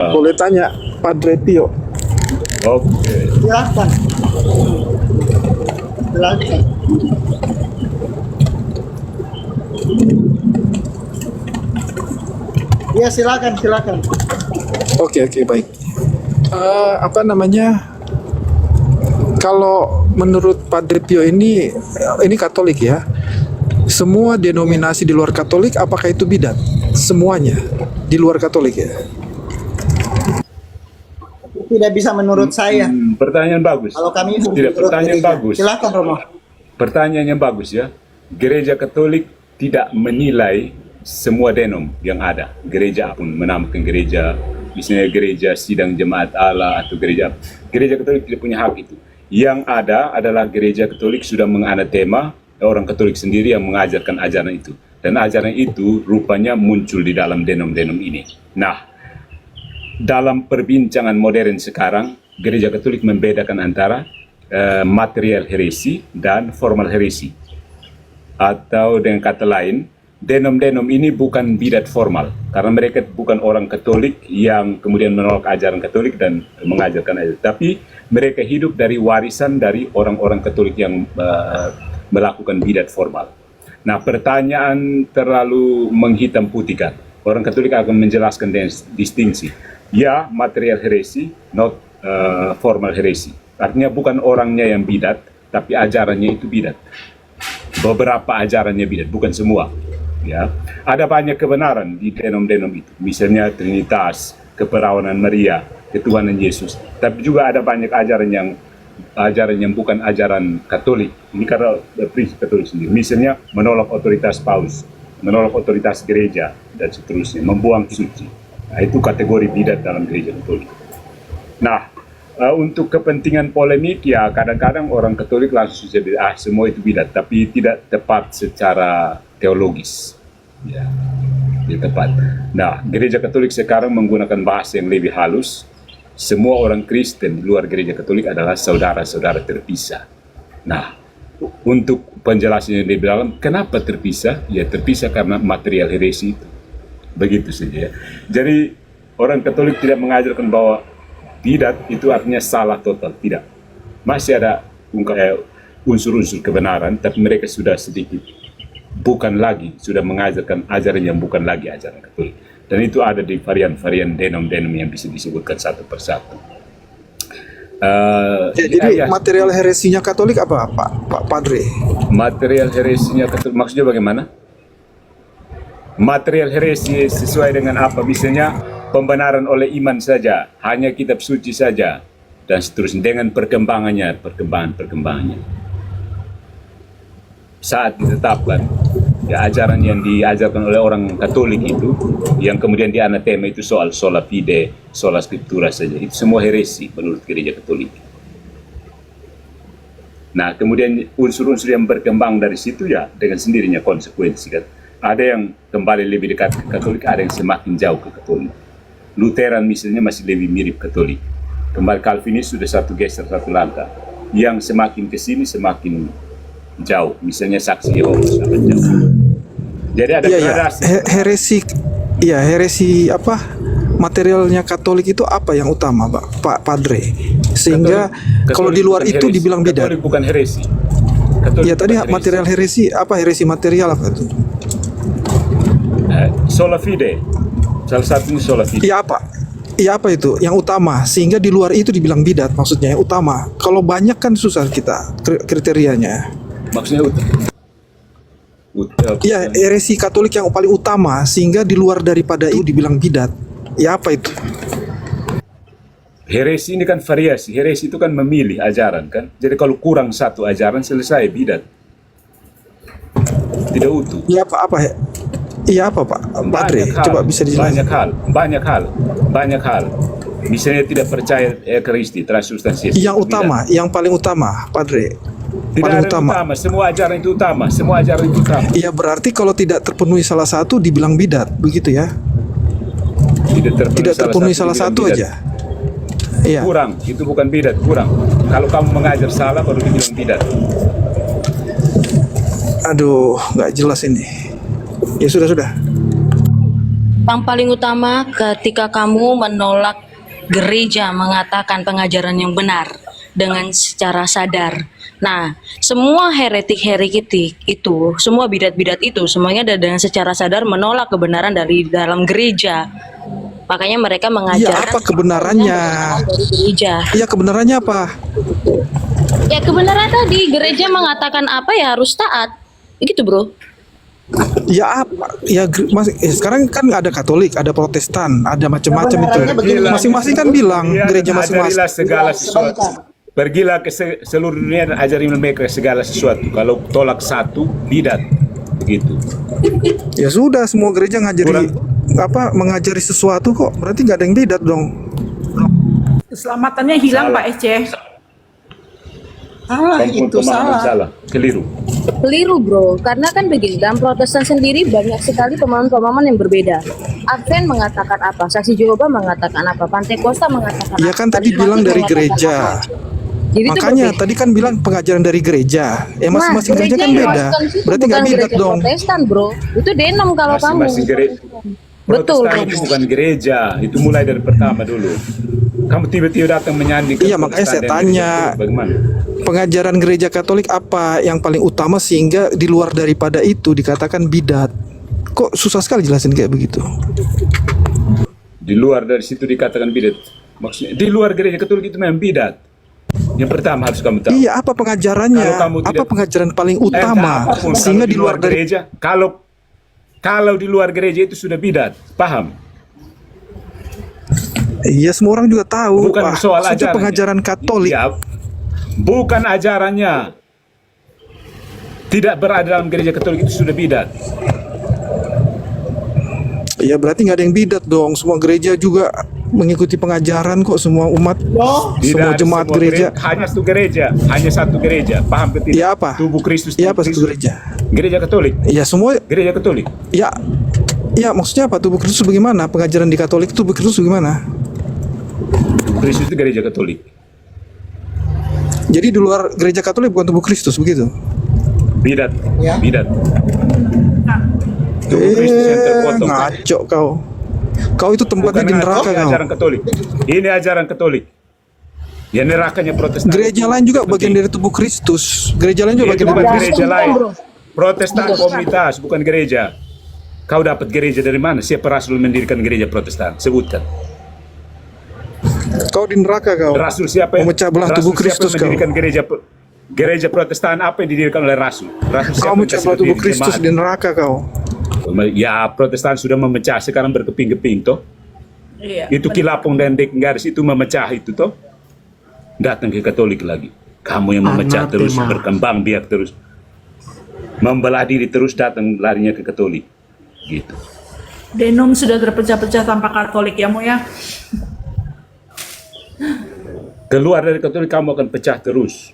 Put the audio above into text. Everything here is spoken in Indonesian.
Boleh tanya Padre Pio. Oke. Silakan. Silakan. Ya silakan, silakan. Oke, baik. Apa namanya? Kalau menurut Padre Pio ini Katolik ya. Semua denominasi di luar Katolik apakah itu bidat? Semuanya di luar Katolik ya. Tidak bisa menurut saya. Pertanyaan bagus. Kalau kami Tidak, menurut pertanyaan gereja. bagus. Silakan Romo. Pertanyaan yang bagus ya. Gereja Katolik tidak menilai semua denom yang ada. Gereja pun menamakan gereja, misalnya gereja sidang jemaat Allah atau gereja Katolik tidak punya hak itu. Yang ada adalah gereja Katolik sudah menganatema orang Katolik sendiri yang mengajarkan ajaran itu. Dan ajaran itu rupanya muncul di dalam denom-denom ini. Nah, dalam perbincangan modern sekarang, gereja Katolik membedakan antara material heresi dan formal heresi. Atau dengan kata lain, denom-denom ini bukan bidat formal. Karena mereka bukan orang Katolik yang kemudian menolak ajaran Katolik dan mengajarkan ajaran. Tapi mereka hidup dari warisan dari orang-orang Katolik yang melakukan bidat formal. Nah, pertanyaan terlalu menghitam putihkan. Orang Katolik akan menjelaskan dengan distingsi. Ya, material heresi, not formal heresi. Artinya bukan orangnya yang bidat, tapi ajarannya itu bidat. Beberapa ajarannya bidat, bukan semua. Ya, ada banyak kebenaran di denom-denom itu. Misalnya Trinitas, keperawanan Maria, ketuhanan Yesus. Tapi juga ada banyak ajaran yang bukan ajaran Katolik. Ini karena prinsip Katolik sendiri. Misalnya menolak otoritas paus, menolak otoritas gereja dan seterusnya, membuang suci. Nah, itu kategori bidat dalam gereja Katolik. Nah, untuk kepentingan polemik ya kadang-kadang orang Katolik langsung jadi semua itu bidat, tapi tidak tepat secara teologis. Ya, tidak tepat. Nah, gereja Katolik sekarang menggunakan bahasa yang lebih halus. Semua orang Kristen di luar gereja Katolik adalah saudara-saudara terpisah. Nah, untuk penjelasan yang lebih dalam, kenapa terpisah? Ya terpisah karena material heresi itu. Begitu saja ya. Jadi orang Katolik tidak mengajarkan bahwa bidat itu artinya salah total. Tidak. Masih ada unsur-unsur kebenaran, tapi mereka sudah sedikit sudah mengajarkan ajaran yang bukan lagi ajaran Katolik. Dan itu ada di varian-varian denom-denom yang bisa disebutkan satu persatu. Jadi material heresinya Katolik apa, Pak Padre? Material heresinya Katolik maksudnya bagaimana? Material heresi sesuai dengan apa? Misalnya pembenaran oleh iman saja, hanya kitab suci saja, dan seterusnya dengan perkembangannya. Saat ditetapkan ya ajaran yang diajarkan oleh orang Katolik itu yang kemudian dianatema itu soal sola fide, sola scriptura saja, itu semua heresi menurut gereja Katolik. Nah, kemudian unsur-unsur yang berkembang dari situ ya dengan sendirinya konsekuensi kan. Ada yang kembali lebih dekat ke Katolik, ada yang semakin jauh ke Katolik. Lutheran misalnya masih lebih mirip Katolik. Kembali Calvinis sudah satu geser satu langkah. Yang semakin ke sini semakin jauh, misalnya saksi Yehova sangat jauh. Jadi ada gradasi. Heresi apa? Materialnya Katolik itu apa yang utama, Pak Padre? Sehingga Katolik kalau di luar itu heresi. dibilang bidat. Katolik bukan heresi. Katolik Ya tadi bukan material heresi apa? Heresi material apa itu? Sola fide. Salah satunya sola fide. Ya apa? Ya apa itu? Yang utama. Sehingga di luar itu dibilang bidat, maksudnya yang utama. Kalau banyak kan susah kita kriterianya. Maksudnya Ya, heresi Katolik yang paling utama sehingga di luar daripada itu dibilang bidat. Ya apa itu? heresi ini kan variasi. Heresi itu kan memilih ajaran kan. Jadi kalau kurang satu ajaran selesai bidat. Tidak utuh. Ya apa ya? Iya apa Pak Padre? Coba bisa dijelaskan. Banyak hal. Misalnya tidak percaya Ekaristi, transubstansiasi. Yang utama, yang paling utama, Padre. Tidak Paling ada utama. Semua ajaran itu utama. Iya berarti kalau tidak terpenuhi salah satu dibilang bidat, begitu ya? Tidak terpenuhi salah satu aja. Iya. Kurang, itu bukan bidat, kurang. Kalau kamu mengajar salah baru dibilang bidat. Aduh, nggak jelas ini. Ya sudah. Yang paling utama ketika kamu menolak gereja mengatakan pengajaran yang benar dengan secara sadar. Nah, semua heretik-heretik itu, semua bidat-bidat itu, semuanya ada dengan secara sadar menolak kebenaran dari dalam gereja. Makanya mereka Iya, mengajarkan apa kebenarannya? dari gereja. Iya, kebenarannya apa? Ya kebenaran tadi, gereja mengatakan apa ya harus taat. Gitu bro. Ya apa? Ya sekarang kan ada Katolik, ada Protestan, ada macam-macam itu. Kebenarannya begini. Masing-masing kan bilang Iya, gereja masing-masing. ajarilah segala sesuatu. Pergilah ke seluruh dunia dan ajari mereka segala sesuatu. Kalau tolak satu, bidat. Begitu. Ya sudah, semua gereja ngajari mengajari sesuatu kok. Berarti nggak ada yang bidat dong. Keselamatannya hilang Salah. Pak Ece. Salah itu Pemahaman salah. keliru. Keliru bro, karena kan begini, dalam Protestan sendiri banyak sekali pemahaman-pemahaman yang berbeda. Advent mengatakan apa, Saksi Jehova mengatakan apa, Pantekosta mengatakan Iya apa. kan tadi Karismatik bilang dari mengatakan gereja. apa. Jadi itu Makanya berbeda. tadi kan bilang pengajaran dari gereja. Ya masing-masing gereja kan yang beda. Protestan itu Berarti nggak bukan bidat gereja dong. Protestan bro, itu denom kalau kamu. Masing-masing gereja. Betul. Protestan itu bukan gereja. Itu mulai dari pertama dulu. Kamu tiba-tiba datang menyandingkan. Iya, makanya saya Protestan dan gereja tanya. Katolik. Bagaimana? Pengajaran gereja Katolik apa yang paling utama sehingga di luar daripada itu dikatakan bidat? Kok susah sekali jelasin kayak begitu? Di luar dari situ dikatakan bidat. Maksudnya di luar gereja Katolik itu memang bidat. Yang pertama harus kamu tahu. Iya, apa pengajarannya? Kalau kamu Apa tidak- pengajaran paling utama apapun, sehingga kalau di luar dari gereja, kalau di luar gereja itu sudah bidat, paham? Iya, semua orang juga tahu. Bukan Wah, soal maksudnya ajarannya. pengajaran Katolik. Ya, bukan ajarannya. Tidak berada dalam gereja Katolik itu sudah bidat. Ya berarti nggak ada yang bidat dong. Semua gereja juga mengikuti pengajaran kok, semua umat, Loh, Tidak semua ada jemaat semua gereja. hanya satu gereja. Paham ke tidak? Iya apa? Tubuh Kristus. Iya apa tubuh satu Kristus. gereja? Gereja Katolik. Ya semua. Gereja Katolik. Ya, ya maksudnya apa? Tubuh Kristus bagaimana? Pengajaran di Katolik tubuh Kristus bagaimana? Tubuh Kristus itu gereja Katolik. Jadi di luar gereja Katolik bukan tubuh Kristus begitu? Bidat. Ya. Bidat. Tubuh Kristus yang terpotong. Ngaco kau. Kau itu tempatnya di neraka Ini kau. ajaran Katolik. Ini ajaran Katolik. Ya nerakanya Protestan. Gereja lain juga bagian dari tubuh Kristus. Gereja lain juga Itu bagian bukan dari gereja lain. Protestan komunitas, bukan gereja. Kau dapat gereja dari mana? Siapa rasul mendirikan gereja Protestan? Sebutkan. Kau di neraka kau. Rasul siapa yang Memecah belah tubuh rasul siapa Kristus yang kau. mendirikan gereja Protestan? Apa yang didirikan oleh rasul? Rasul Kau siapa yang memecah kasih belah tubuh berdiri Kristus jemaat? di neraka kau. Ya Protestan sudah memecah, sekarang berkeping-keping toh. Iya. Itu Kilapong dan Garis itu memecah itu toh. Datang ke Katolik lagi. Kamu yang memecah terus, berkembang biak terus. Membelah diri terus, datang larinya ke Katolik. Gitu. Denom sudah terpecah-pecah tanpa Katolik ya Mo ya. Keluar dari Katolik kamu akan pecah terus.